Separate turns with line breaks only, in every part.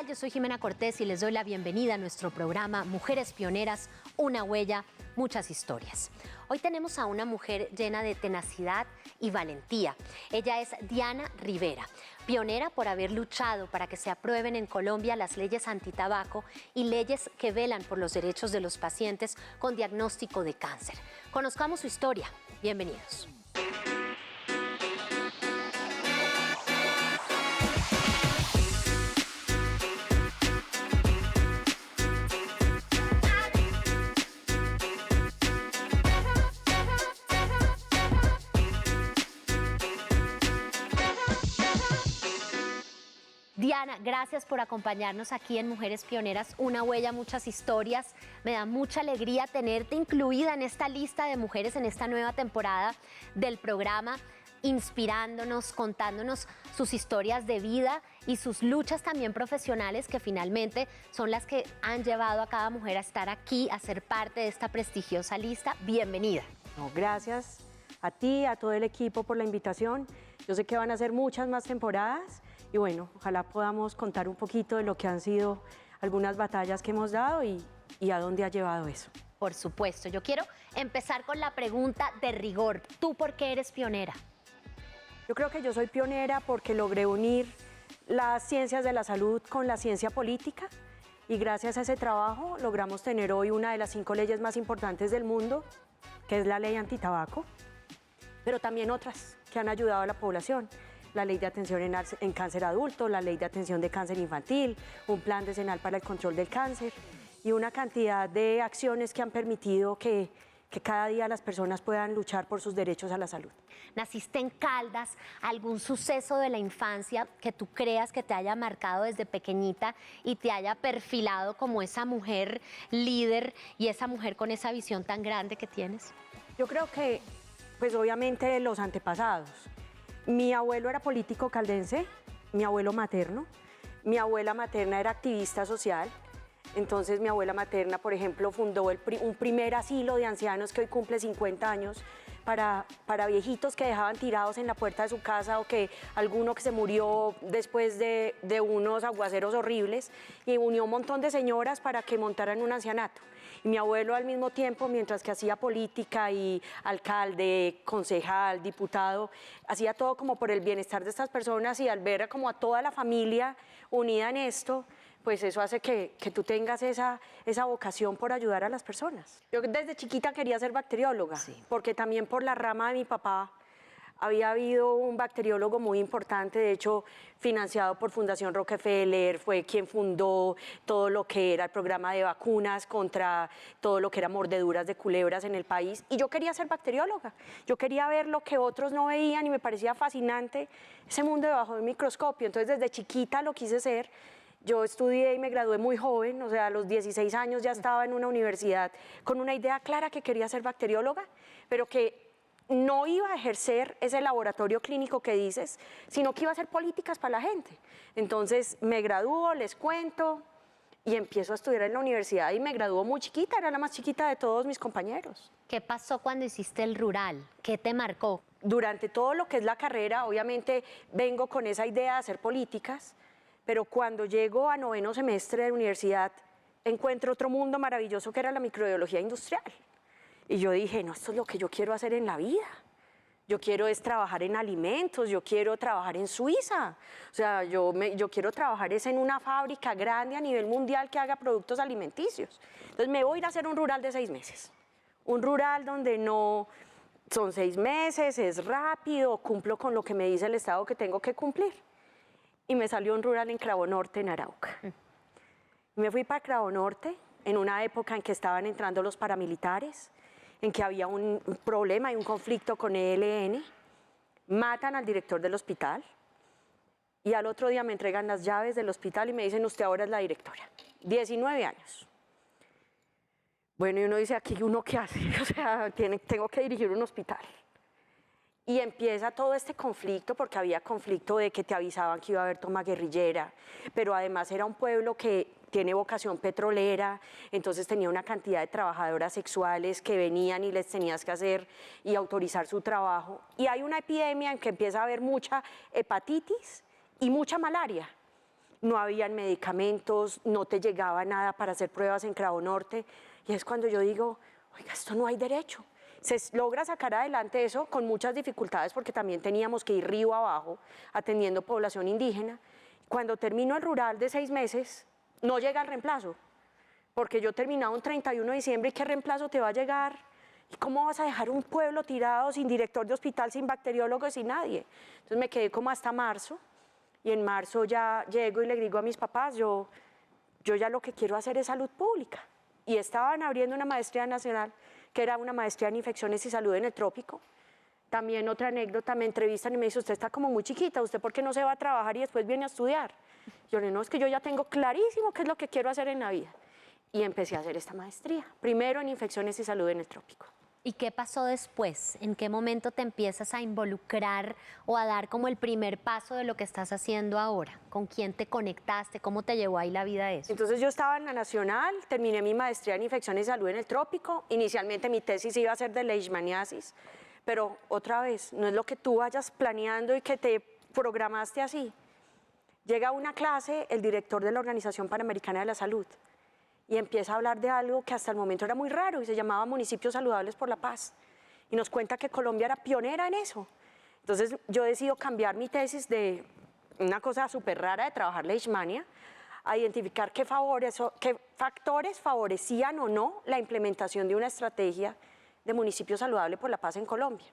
tal? Yo soy Jimena Cortés y les doy la bienvenida a nuestro programa Mujeres Pioneras, una huella, muchas historias. Hoy tenemos a una mujer llena de tenacidad y valentía. Ella es Diana Rivera, pionera por haber luchado para que se aprueben en Colombia las leyes antitabaco y leyes que velan por los derechos de los pacientes con diagnóstico de cáncer. Conozcamos su historia. Bienvenidos. Diana, gracias por acompañarnos aquí en Mujeres Pioneras, una huella, muchas historias. Me da mucha alegría tenerte incluida en esta lista de mujeres en esta nueva temporada del programa, inspirándonos, contándonos sus historias de vida y sus luchas también profesionales, que finalmente son las que han llevado a cada mujer a estar aquí, a ser parte de esta prestigiosa lista. Bienvenida.
No, gracias a ti, a todo el equipo por la invitación. Yo sé que van a ser muchas más temporadas. Y bueno, ojalá podamos contar un poquito de lo que han sido algunas batallas que hemos dado y a dónde ha llevado eso.
Por supuesto, yo quiero empezar con la pregunta de rigor. ¿Tú por qué eres pionera?
Yo creo que yo soy pionera porque logré unir las ciencias de la salud con la ciencia política y gracias a ese trabajo logramos tener hoy una de las 5 leyes más importantes del mundo, que es la ley antitabaco, pero también otras que han ayudado a la población. La ley de atención en cáncer adulto, la ley de atención de cáncer infantil, un plan decenal para el control del cáncer y una cantidad de acciones que han permitido que cada día las personas puedan luchar por sus derechos a la salud.
Naciste en Caldas, ¿algún suceso de la infancia que tú creas que te haya marcado desde pequeñita y te haya perfilado como esa mujer líder y esa mujer con esa visión tan grande que tienes?
Yo creo que, pues obviamente los antepasados. Mi abuelo era político caldense, mi abuelo materno. Mi abuela materna era activista social. Entonces mi abuela materna, por ejemplo, fundó un primer asilo de ancianos que hoy cumple 50 años para viejitos que dejaban tirados en la puerta de su casa o que alguno que se murió después de unos aguaceros horribles, y unió un montón de señoras para que montaran un ancianato. Y mi abuelo al mismo tiempo, mientras que hacía política y alcalde, concejal, diputado, hacía todo como por el bienestar de estas personas, y al ver como a toda la familia unida en esto, pues eso hace que tú tengas esa vocación por ayudar a las personas. Yo desde chiquita quería ser bacterióloga, sí, porque también por la rama de mi papá había habido un bacteriólogo muy importante, de hecho financiado por Fundación Rockefeller, fue quien fundó todo lo que era el programa de vacunas contra todo lo que era mordeduras de culebras en el país, y yo quería ser bacterióloga, yo quería ver lo que otros no veían y me parecía fascinante ese mundo debajo del microscopio. Entonces desde chiquita lo quise ser. Yo estudié y me gradué muy joven, o sea, a los 16 años ya estaba en una universidad con una idea clara que quería ser bacterióloga, pero que no iba a ejercer ese laboratorio clínico que dices, sino que iba a hacer políticas para la gente. Entonces me gradúo, les cuento, y empiezo a estudiar en la universidad y me graduó muy chiquita, era la más chiquita de todos mis compañeros.
¿Qué pasó cuando hiciste el rural? ¿Qué te marcó?
Durante todo lo que es la carrera, obviamente vengo con esa idea de hacer políticas, pero cuando llego a 9º semestre de universidad, encuentro otro mundo maravilloso que era la microbiología industrial. Y yo dije, no, esto es lo que yo quiero hacer en la vida. Yo quiero es trabajar en alimentos, yo quiero trabajar en Suiza. O sea, yo quiero trabajar es en una fábrica grande a nivel mundial que haga productos alimenticios. Entonces me voy a ir a hacer un rural de 6 meses. Un rural donde no son 6 meses, es rápido, cumplo con lo que me dice el Estado que tengo que cumplir. Y me salió un rural en Cravo Norte, en Arauca. Me fui para Cravo Norte en una época en que estaban entrando los paramilitares, en que había un problema y un conflicto con ELN, matan al director del hospital y al otro día me entregan las llaves del hospital y me dicen, usted ahora es la directora. 19 años. Bueno, y uno dice, ¿aquí uno qué hace? O sea, tengo que dirigir un hospital. Y empieza todo este conflicto, porque había conflicto de que te avisaban que iba a haber toma guerrillera, pero además era un pueblo que tiene vocación petrolera, entonces tenía una cantidad de trabajadoras sexuales que venían y les tenías que hacer y autorizar su trabajo. Y hay una epidemia en que empieza a haber mucha hepatitis y mucha malaria. no habían medicamentos, no te llegaba nada para hacer pruebas en Cravo Norte. Y es cuando yo digo, oiga, esto no hay derecho. Se logra sacar adelante eso con muchas dificultades porque también teníamos que ir río abajo atendiendo población indígena. Cuando termino el rural de 6 meses, no llega el reemplazo, porque yo terminaba un 31 de diciembre y ¿qué reemplazo te va a llegar? ¿Y cómo vas a dejar un pueblo tirado sin director de hospital, sin bacteriólogo, sin nadie? Entonces me quedé como hasta marzo y en marzo ya llego y le digo a mis papás, yo ya lo que quiero hacer es salud pública. Y estaban abriendo una maestría nacional, que era una maestría en infecciones y salud en el trópico. También otra anécdota, me entrevistan y me dicen, usted está como muy chiquita, ¿usted por qué no se va a trabajar y después viene a estudiar? Yo le digo, no, es que yo ya tengo clarísimo qué es lo que quiero hacer en la vida. Y empecé a hacer esta maestría, primero en infecciones y salud en el trópico.
¿Y qué pasó después? ¿En qué momento te empiezas a involucrar o a dar como el primer paso de lo que estás haciendo ahora? ¿Con quién te conectaste? ¿Cómo te llevó ahí la vida eso?
Entonces yo estaba en la Nacional, terminé mi maestría en infecciones y salud en el trópico. Inicialmente mi tesis iba a ser de leishmaniasis, pero otra vez, no es lo que tú vayas planeando y que te programaste así. Llega a una clase el director de la Organización Panamericana de la Salud y empieza a hablar de algo que hasta el momento era muy raro y se llamaba Municipios Saludables por la Paz. Y nos cuenta que Colombia era pionera en eso. Entonces yo decido cambiar mi tesis de una cosa súper rara de trabajar leishmania a identificar qué factores favorecían o no la implementación de una estrategia de Municipio Saludable por la Paz en Colombia.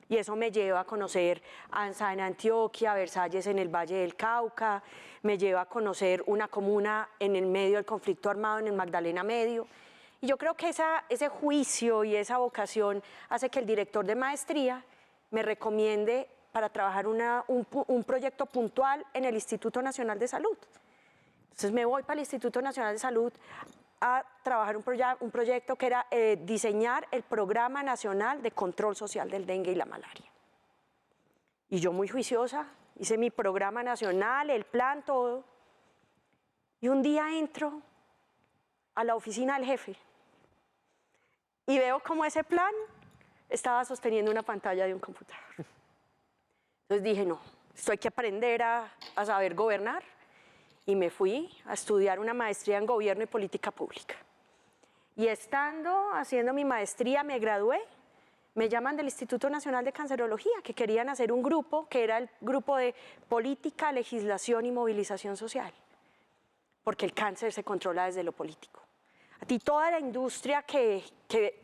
Y eso me lleva a conocer Anza en Antioquia, Versalles en el Valle del Cauca, me lleva a conocer una comuna en el medio del conflicto armado en el Magdalena Medio. Y yo creo que ese juicio y esa vocación hace que el director de maestría me recomiende para trabajar un proyecto puntual en el Instituto Nacional de Salud. Entonces me voy para el Instituto Nacional de Salud a trabajar un proyecto que era diseñar el Programa Nacional de Control Social del Dengue y la Malaria. Y yo muy juiciosa, hice mi programa nacional, el plan, todo. Y un día entro a la oficina del jefe y veo cómo ese plan estaba sosteniendo una pantalla de un computador. Entonces dije, no, esto hay que aprender a saber gobernar. Y me fui a estudiar una maestría en Gobierno y Política Pública. Y estando haciendo mi maestría, me gradué, me llaman del Instituto Nacional de Cancerología, que querían hacer un grupo, que era el grupo de Política, Legislación y Movilización Social, porque el cáncer se controla desde lo político. A ti toda la industria que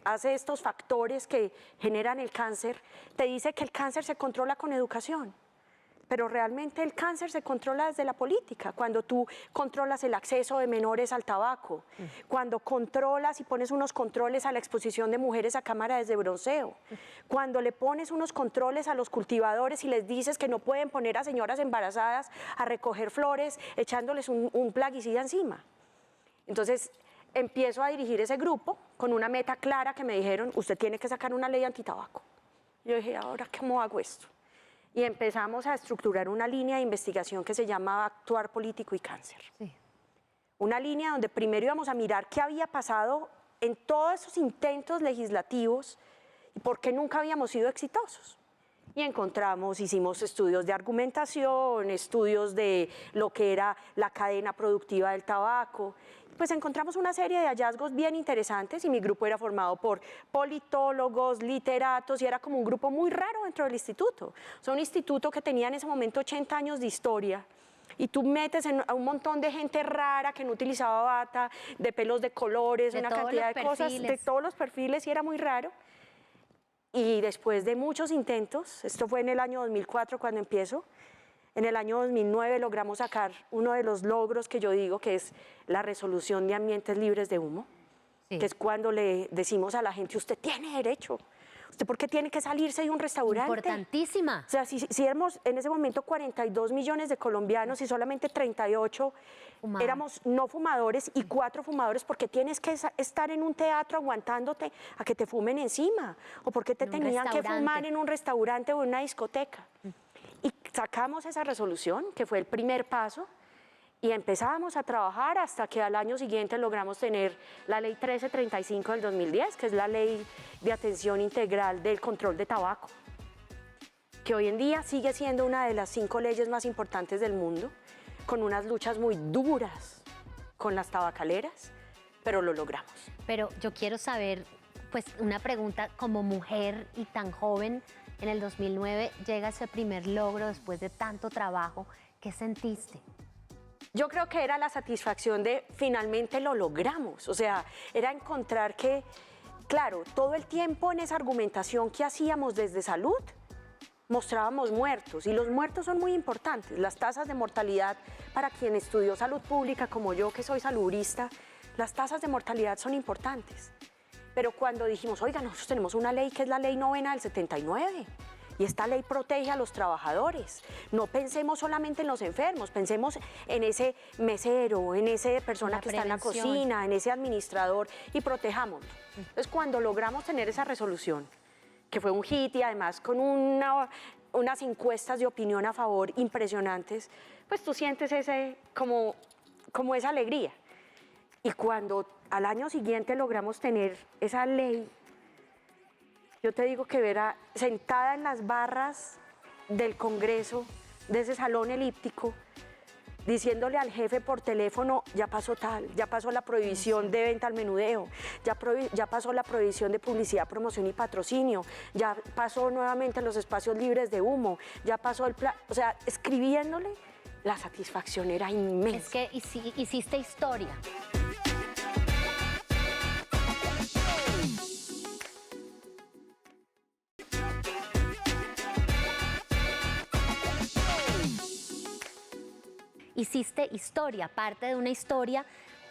hace estos factores que generan el cáncer, te dice que el cáncer se controla con educación. Pero realmente el cáncer se controla desde la política, cuando tú controlas el acceso de menores al tabaco, cuando controlas y pones unos controles a la exposición de mujeres a cámaras de bronceo, cuando le pones unos controles a los cultivadores y les dices que no pueden poner a señoras embarazadas a recoger flores echándoles un plaguicida encima. Entonces empiezo a dirigir ese grupo con una meta clara que me dijeron, usted tiene que sacar una ley antitabaco. Yo dije, ¿ahora cómo hago esto? Y empezamos a estructurar una línea de investigación que se llamaba Actuar Político y Cáncer. Sí. Una línea donde primero íbamos a mirar qué había pasado en todos esos intentos legislativos y por qué nunca habíamos sido exitosos. Y hicimos estudios de argumentación, estudios de lo que era la cadena productiva del tabaco. Pues encontramos una serie de hallazgos bien interesantes y mi grupo era formado por politólogos, literatos y era como un grupo muy raro dentro del instituto. O sea, un instituto que tenía en ese momento 80 años de historia y tú metes a un montón de gente rara que no utilizaba bata, de pelos de colores, una cantidad de cosas, de todos los perfiles y era muy raro. Y después de muchos intentos, esto fue en el año 2004 cuando empiezo, en el año 2009 logramos sacar uno de los logros que yo digo que es la resolución de ambientes libres de humo, sí. Que es cuando le decimos a la gente, usted tiene derecho, ¿usted por qué tiene que salirse de un restaurante?
Importantísima.
O sea, si éramos en ese momento 42 millones de colombianos y solamente 38 éramos no fumadores y 4 fumadores, ¿por qué tienes que estar en un teatro aguantándote a que te fumen encima? ¿O por qué te tenían que fumar en un restaurante o en una discoteca? Y sacamos esa resolución, que fue el primer paso, y empezamos a trabajar hasta que al año siguiente logramos tener la ley 1335 del 2010, que es la ley de atención integral del control de tabaco, que hoy en día sigue siendo una de las 5 leyes más importantes del mundo, con unas luchas muy duras con las tabacaleras, pero lo logramos.
Pero yo quiero saber, pues una pregunta, como mujer y tan joven, en el 2009 llega ese primer logro después de tanto trabajo, ¿qué sentiste?
Yo creo que era la satisfacción de finalmente lo logramos, o sea, era encontrar que, claro, todo el tiempo en esa argumentación que hacíamos desde salud, mostrábamos muertos, y los muertos son muy importantes. Las tasas de mortalidad, para quien estudió salud pública como yo, que soy salubrista, las tasas de mortalidad son importantes. Pero cuando dijimos, oiga, nosotros tenemos una ley que es la ley 9ª del 79, y esta ley protege a los trabajadores. No pensemos solamente en los enfermos, pensemos en ese mesero, en esa persona que está en la cocina, en ese administrador, y protejámoslo. Entonces, cuando logramos tener esa resolución, que fue un hit y además con unas encuestas de opinión a favor impresionantes, pues tú sientes como esa alegría. Y cuando al año siguiente logramos tener esa ley, yo te digo que verá sentada en las barras del Congreso, de ese salón elíptico, diciéndole al jefe por teléfono, ya pasó tal, ya pasó la prohibición de venta al menudeo, ya pasó la prohibición de publicidad, promoción y patrocinio, ya pasó nuevamente los espacios libres de humo, ya pasó el plan, o sea, escribiéndole, la satisfacción era inmensa.
Es que hiciste historia. Hiciste historia, parte de una historia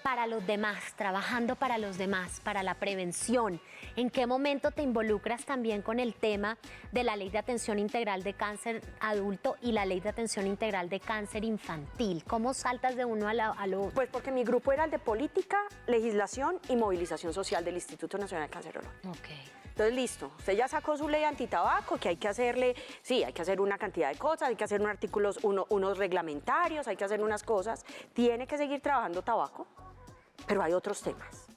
para los demás, trabajando para los demás, para la prevención. ¿En qué momento te involucras también con el tema de la Ley de Atención Integral de Cáncer Adulto y la Ley de Atención Integral de Cáncer Infantil? ¿Cómo saltas de uno a lo otro?
Pues porque mi grupo era el de política, legislación y movilización social del Instituto Nacional de Cancerología.
Okay.
Entonces, listo, usted ya sacó su ley antitabaco, que hay que hacerle, sí, hay que hacer una cantidad de cosas, hay que hacer unos reglamentarios, hay que hacer unas cosas, tiene que seguir trabajando tabaco, pero hay otros temas.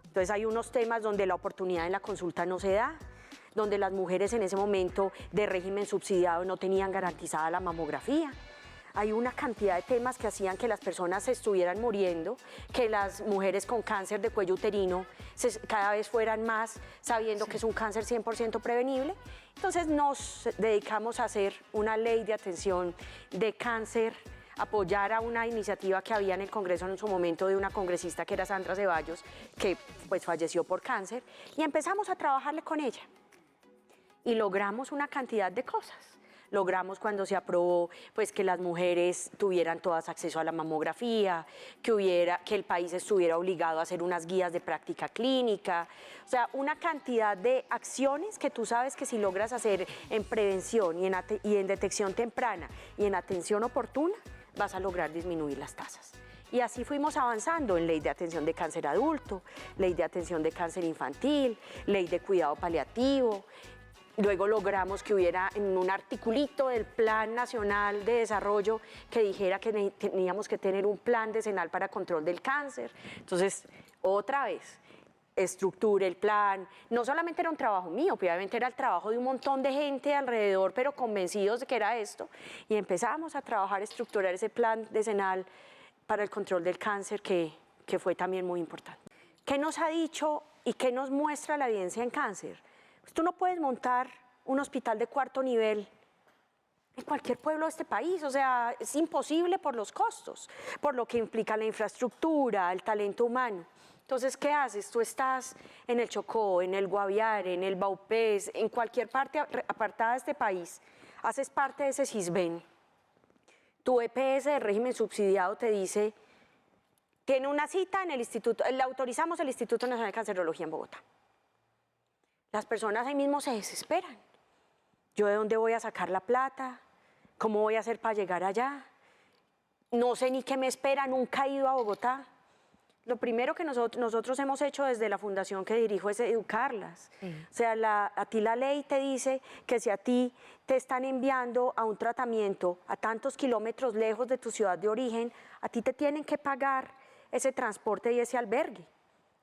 Entonces hay unos temas donde la oportunidad en la consulta no se da, donde las mujeres en ese momento de régimen subsidiado no tenían garantizada la mamografía. Hay una cantidad de temas que hacían que las personas se estuvieran muriendo, que las mujeres con cáncer de cuello uterino cada vez fueran más, sabiendo que es un cáncer 100% prevenible. Entonces nos dedicamos a hacer una ley de atención de cáncer, apoyar a una iniciativa que había en el Congreso en su momento de una congresista que era Sandra Ceballos, que pues falleció por cáncer, y empezamos a trabajarle con ella. Y logramos una cantidad de cosas. Logramos cuando se aprobó pues, que las mujeres tuvieran todas acceso a la mamografía, que el país estuviera obligado a hacer unas guías de práctica clínica, o sea, una cantidad de acciones que tú sabes que si logras hacer en prevención y en detección temprana y en atención oportuna, vas a lograr disminuir las tasas. Y así fuimos avanzando en ley de atención de cáncer adulto, ley de atención de cáncer infantil, ley de cuidado paliativo. Luego logramos que hubiera en un articulito del Plan Nacional de Desarrollo que dijera que teníamos que tener un plan decenal para control del cáncer. Entonces, otra vez, estructure el plan. No solamente era un trabajo mío, obviamente era el trabajo de un montón de gente alrededor, pero convencidos de que era esto. Y empezamos a trabajar, estructurar ese plan decenal para el control del cáncer que fue también muy importante. ¿Qué nos ha dicho y qué nos muestra la evidencia en cáncer? Tú no puedes montar un hospital de 4º nivel en cualquier pueblo de este país, o sea, es imposible por los costos, por lo que implica la infraestructura, el talento humano. Entonces, ¿qué haces? Tú estás en el Chocó, en el Guaviare, en el Baupés, en cualquier parte apartada de este país, haces parte de ese CISBEN. Tu EPS de régimen subsidiado te dice, tiene una cita en el instituto, le autorizamos el Instituto Nacional de Cancerología en Bogotá. Las personas ahí mismo se desesperan. ¿Yo de dónde voy a sacar la plata? ¿Cómo voy a hacer para llegar allá? No sé ni qué me espera, nunca he ido a Bogotá. Lo primero que nosotros hemos hecho desde la fundación que dirijo es educarlas. O sea, a ti la ley te dice que si a ti te están enviando a un tratamiento a tantos kilómetros lejos de tu ciudad de origen, a ti te tienen que pagar ese transporte y ese albergue.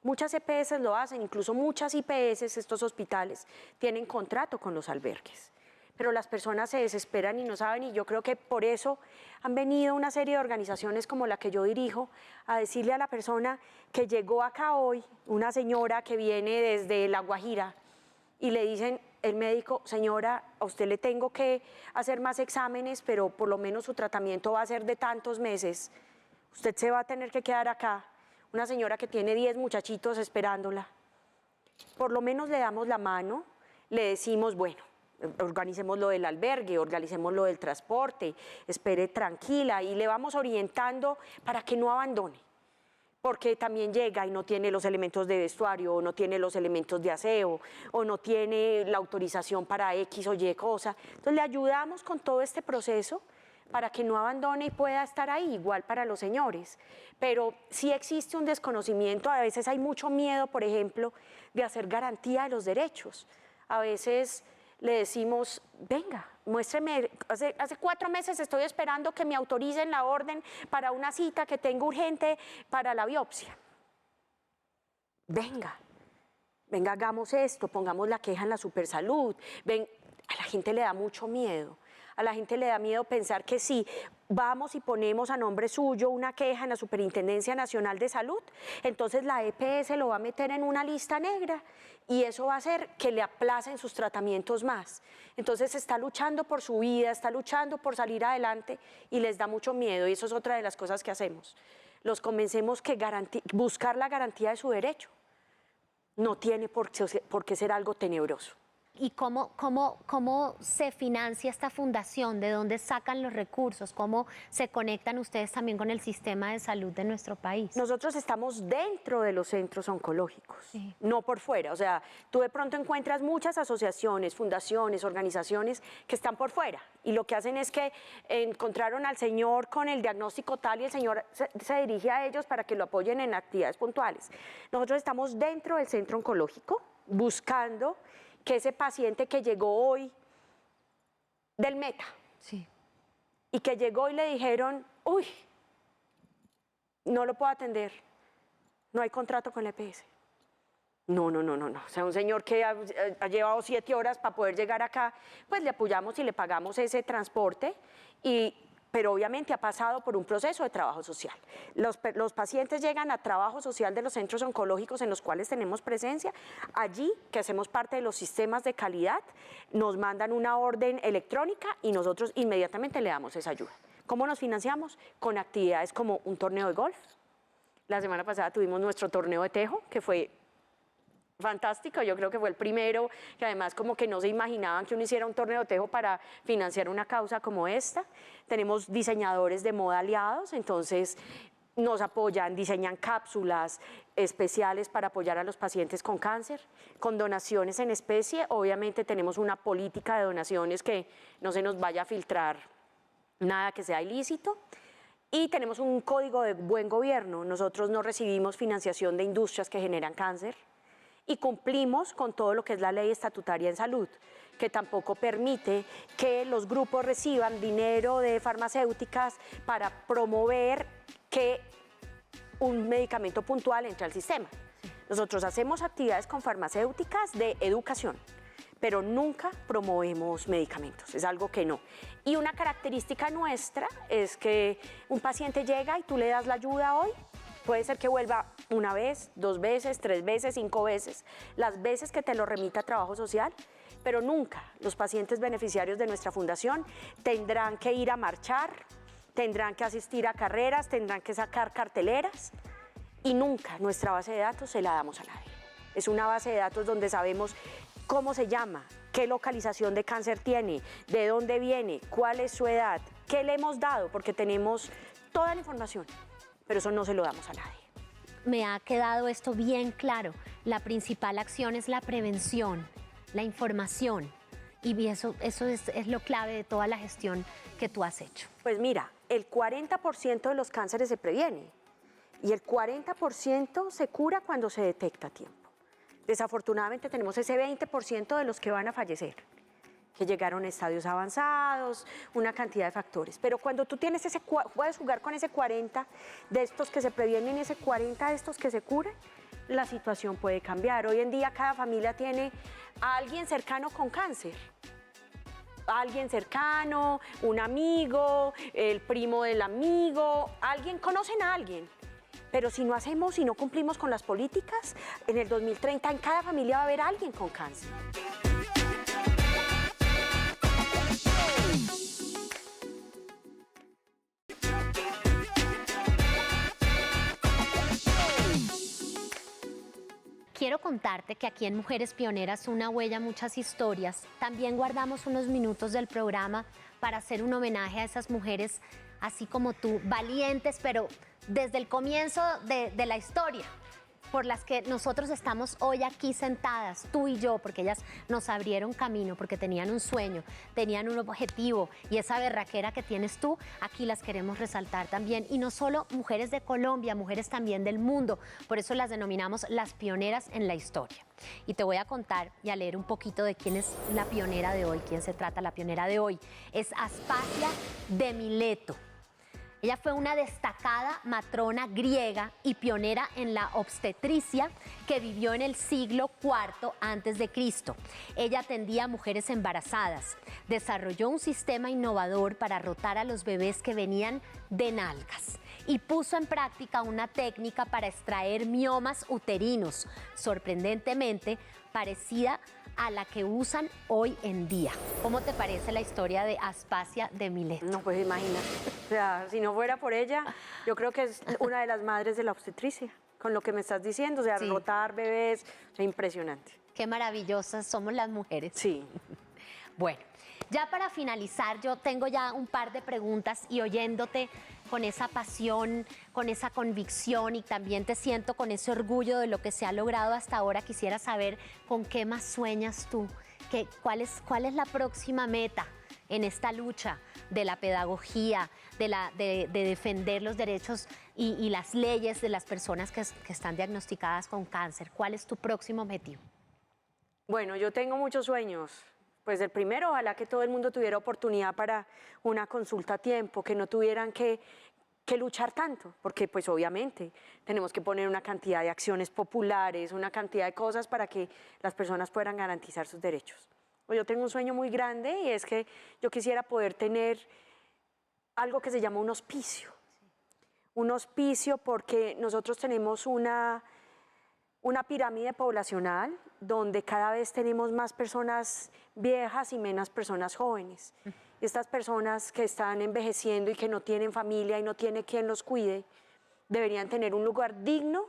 Muchas EPS lo hacen, incluso muchas IPS, estos hospitales, tienen contrato con los albergues. pero las personas se desesperan y no saben, y yo creo que por eso han venido una serie de organizaciones como la que yo dirijo a decirle a la persona que llegó acá hoy, una señora que viene desde La Guajira, y le dicen el médico: señora, a usted le tengo que hacer más exámenes, pero por lo menos su tratamiento va a ser de tantos meses, usted se va a tener que quedar acá. Una señora que tiene 10 muchachitos esperándola. Por lo menos le damos la mano, le decimos, bueno, organicemos lo del albergue, organicemos lo del transporte, espere tranquila, y le vamos orientando para que no abandone. Porque también llega y no tiene los elementos de vestuario, o no tiene los elementos de aseo, o no tiene la autorización para X o Y cosa. Entonces le ayudamos con todo este proceso para que no abandone y pueda estar ahí, igual para los señores. Pero sí existe un desconocimiento, a veces hay mucho miedo, por ejemplo, de hacer garantía de los derechos. A veces le decimos, venga, muéstreme, hace 4 meses estoy esperando que me autoricen la orden para una cita que tengo urgente para la biopsia. Venga, hagamos esto, pongamos la queja en la Supersalud. Ven, a la gente le da mucho miedo. A la gente le da miedo pensar que si vamos y ponemos a nombre suyo una queja en la Superintendencia Nacional de Salud, entonces la EPS lo va a meter en una lista negra y eso va a hacer que le aplacen sus tratamientos más. Entonces está luchando por su vida, está luchando por salir adelante y les da mucho miedo, y eso es otra de las cosas que hacemos. Los convencemos que buscar la garantía de su derecho no tiene por qué ser algo tenebroso.
¿Y cómo se financia esta fundación? ¿De dónde sacan los recursos? ¿Cómo se conectan ustedes también con el sistema de salud de nuestro país?
Nosotros estamos dentro de los centros oncológicos, sí, no por fuera. O sea, tú de pronto encuentras muchas asociaciones, fundaciones, organizaciones que están por fuera y lo que hacen es que encontraron al señor con el diagnóstico tal y el señor se dirige a ellos para que lo apoyen en actividades puntuales. Nosotros estamos dentro del centro oncológico buscando que ese paciente que llegó hoy del Meta, sí, y que llegó y le dijeron, uy, no lo puedo atender, no hay contrato con la EPS. No. O sea, un señor que ha llevado 7 horas para poder llegar acá, pues le apoyamos y le pagamos ese transporte, pero obviamente ha pasado por un proceso de trabajo social. Los pacientes llegan a trabajo social de los centros oncológicos en los cuales tenemos presencia. Allí, que hacemos parte de los sistemas de calidad, nos mandan una orden electrónica y nosotros inmediatamente le damos esa ayuda. ¿Cómo nos financiamos? Con actividades como un torneo de golf. La semana pasada tuvimos nuestro torneo de tejo, que fue fantástico. Yo creo que fue el primero, que además como que no se imaginaban que uno hiciera un torneo de tejo para financiar una causa como esta. Tenemos diseñadores de moda aliados, entonces nos apoyan, diseñan cápsulas especiales para apoyar a los pacientes con cáncer, con donaciones en especie. Obviamente tenemos una política de donaciones que no se nos vaya a filtrar nada que sea ilícito. Y tenemos un código de buen gobierno. Nosotros no recibimos financiación de industrias que generan cáncer. Y cumplimos con todo lo que es la ley estatutaria en salud, que tampoco permite que los grupos reciban dinero de farmacéuticas para promover que un medicamento puntual entre al sistema. Nosotros hacemos actividades con farmacéuticas de educación, pero nunca promovemos medicamentos, es algo que no. Y una característica nuestra es que un paciente llega y tú le das la ayuda hoy, puede ser que vuelva 1 vez, 2 veces, 3 veces, 5 veces, las veces que te lo remita Trabajo Social, pero nunca los pacientes beneficiarios de nuestra fundación tendrán que ir a marchar, tendrán que asistir a carreras, tendrán que sacar carteleras, y nunca nuestra base de datos se la damos a nadie. Es una base de datos donde sabemos cómo se llama, qué localización de cáncer tiene, de dónde viene, cuál es su edad, qué le hemos dado, porque tenemos toda la información, pero eso no se lo damos a nadie.
Me ha quedado esto bien claro. La principal acción es la prevención, la información, y eso es lo clave de toda la gestión que tú has hecho.
Pues mira, el 40% de los cánceres se previene y el 40% se cura cuando se detecta a tiempo. Desafortunadamente tenemos ese 20% de los que van a fallecer, que llegaron a estadios avanzados, una cantidad de factores. Pero cuando tú tienes puedes jugar con ese 40 de estos que se previenen y ese 40 de estos que se curan, la situación puede cambiar. Hoy en día cada familia tiene a alguien cercano con cáncer. alguien cercano, un amigo, el primo del amigo, alguien, conocen a alguien. Pero si no hacemos, si no cumplimos con las políticas, en el 2030 en cada familia va a haber alguien con cáncer.
Quiero contarte que aquí en Mujeres Pioneras, una huella, muchas historias, también guardamos unos minutos del programa para hacer un homenaje a esas mujeres, así como tú, valientes, pero desde el comienzo de la historia, por las que nosotros estamos hoy aquí sentadas, tú y yo, porque ellas nos abrieron camino, porque tenían un sueño, tenían un objetivo, y esa berraquera que tienes tú, aquí las queremos resaltar también. Y no solo mujeres de Colombia, mujeres también del mundo, por eso las denominamos las pioneras en la historia. Y te voy a contar y a leer un poquito de quién es la pionera de hoy, quién se trata la pionera de hoy. Es Aspasia de Mileto. Ella fue una destacada matrona griega y pionera en la obstetricia que vivió en el siglo IV a.C. Ella atendía a mujeres embarazadas. Desarrolló un sistema innovador para rotar a los bebés que venían de nalgas y puso en práctica una técnica para extraer miomas uterinos, sorprendentemente parecida a la que usan hoy en día. ¿Cómo te parece la historia de Aspasia de Mileto?
No, pues imagínate. O sea, si no fuera por ella, yo creo que es una de las madres de la obstetricia, con lo que me estás diciendo, o sea,
Sí.
rotar bebés, o sea, impresionante.
Qué maravillosas somos las mujeres.
Sí.
Bueno, ya para finalizar, yo tengo ya un par de preguntas y oyéndote con esa pasión, con esa convicción y también te siento con ese orgullo de lo que se ha logrado hasta ahora, quisiera saber con qué más sueñas tú, cuál es la próxima meta en esta lucha de la pedagogía, de defender los derechos y las leyes de las personas que están diagnosticadas con cáncer. ¿Cuál es tu próximo objetivo?
Bueno, yo tengo muchos sueños. Pues el primero, ojalá que todo el mundo tuviera oportunidad para una consulta a tiempo, que no tuvieran que luchar tanto, porque pues obviamente tenemos que poner una cantidad de acciones populares, una cantidad de cosas para que las personas puedan garantizar sus derechos. Yo tengo un sueño muy grande y es que yo quisiera poder tener algo que se llama un hospicio. Un hospicio porque nosotros tenemos una pirámide poblacional donde cada vez tenemos más personas viejas y menos personas jóvenes. Estas personas que están envejeciendo y que no tienen familia y no tiene quien los cuide, deberían tener un lugar digno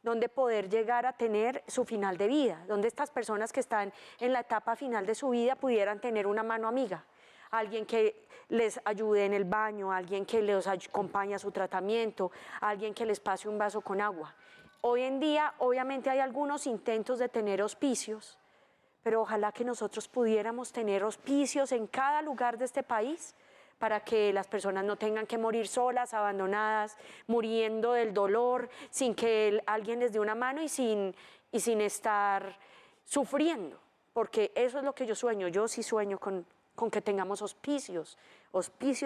donde poder llegar a tener su final de vida, donde estas personas que están en la etapa final de su vida pudieran tener una mano amiga, alguien que les ayude en el baño, alguien que les acompañe a su tratamiento, alguien que les pase un vaso con agua. Hoy en día, obviamente, hay algunos intentos de tener hospicios, pero ojalá que nosotros pudiéramos tener hospicios en cada lugar de este país para que las personas no tengan que morir solas, abandonadas, muriendo del dolor, sin que alguien les dé una mano y sin estar sufriendo, porque eso es lo que yo sueño. Yo sí sueño con que tengamos hospicios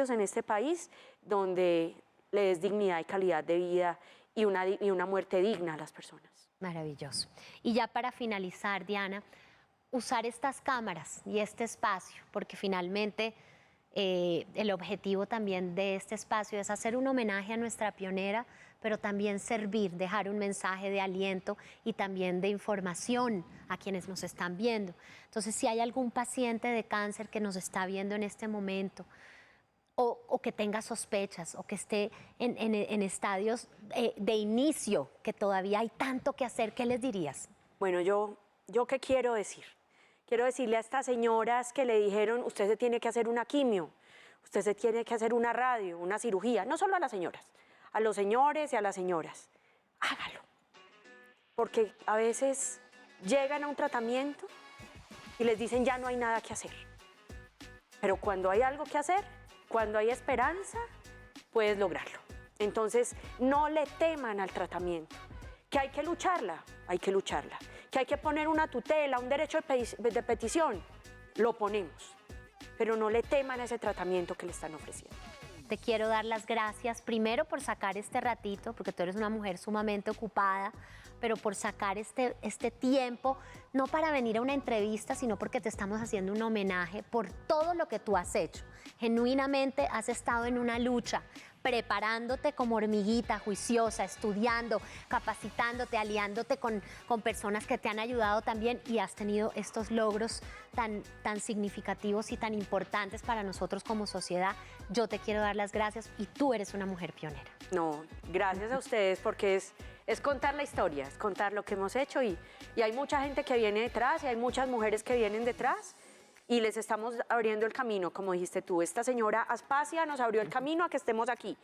en este país donde le des dignidad y calidad de vida y una muerte digna a las personas.
Maravilloso. Y ya para finalizar, Diana, usar estas cámaras y este espacio, porque finalmente el objetivo también de este espacio es hacer un homenaje a nuestra pionera, pero también servir, dejar un mensaje de aliento y también de información a quienes nos están viendo. Entonces, si hay algún paciente de cáncer que nos está viendo en este momento, o que tenga sospechas, o que esté en estadios de inicio, que todavía hay tanto que hacer, ¿qué les dirías?
Bueno, yo ¿qué quiero decir? Quiero decirle a estas señoras que le dijeron, usted se tiene que hacer una quimio, usted se tiene que hacer una radio, una cirugía, no solo a las señoras, a los señores y a las señoras, hágalo. Porque a veces llegan a un tratamiento y les dicen ya no hay nada que hacer. Pero cuando hay algo que hacer, cuando hay esperanza, puedes lograrlo. Entonces, no le teman al tratamiento. Que hay que lucharla, hay que lucharla. Que hay que poner una tutela, un derecho de petición, lo ponemos. Pero no le teman a ese tratamiento que le están ofreciendo.
te quiero dar las gracias primero por sacar este ratito, porque tú eres una mujer sumamente ocupada, pero por sacar este tiempo, no para venir a una entrevista, sino porque te estamos haciendo un homenaje por todo lo que tú has hecho. Genuinamente has estado en una lucha, preparándote como hormiguita, juiciosa, estudiando, capacitándote, aliándote con personas que te han ayudado también y has tenido estos logros tan significativos y tan importantes para nosotros como sociedad. Yo te quiero dar las gracias y tú eres una mujer pionera.
No, gracias a ustedes porque es contar la historia, es contar lo que hemos hecho y hay mucha gente que viene detrás y hay muchas mujeres que vienen detrás y les estamos abriendo el camino, como dijiste tú. Esta señora Aspasia nos abrió el camino a que estemos aquí,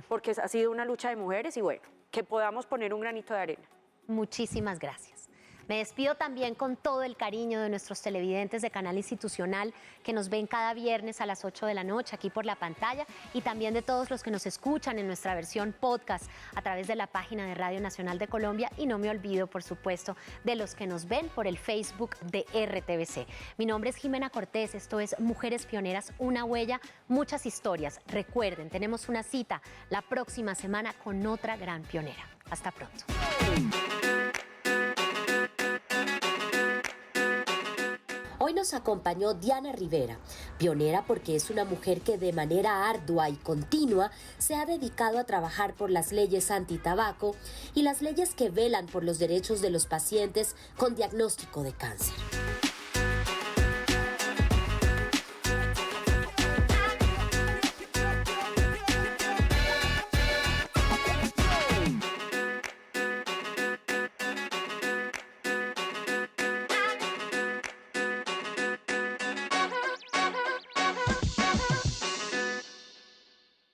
porque ha sido una lucha de mujeres y bueno, que podamos poner un granito de arena.
Muchísimas gracias. Me despido también con todo el cariño de nuestros televidentes de Canal Institucional que nos ven cada viernes a las 8 de la noche aquí por la pantalla y también de todos los que nos escuchan en nuestra versión podcast a través de la página de Radio Nacional de Colombia y no me olvido, por supuesto, de los que nos ven por el Facebook de RTVC. Mi nombre es Jimena Cortés, esto es Mujeres Pioneras, una huella, muchas historias. Recuerden, tenemos una cita la próxima semana con otra gran pionera. Hasta pronto.
Hoy nos acompañó Diana Rivera, pionera porque es una mujer que de manera ardua y continua se ha dedicado a trabajar por las leyes antitabaco y las leyes que velan por los derechos de los pacientes con diagnóstico de cáncer.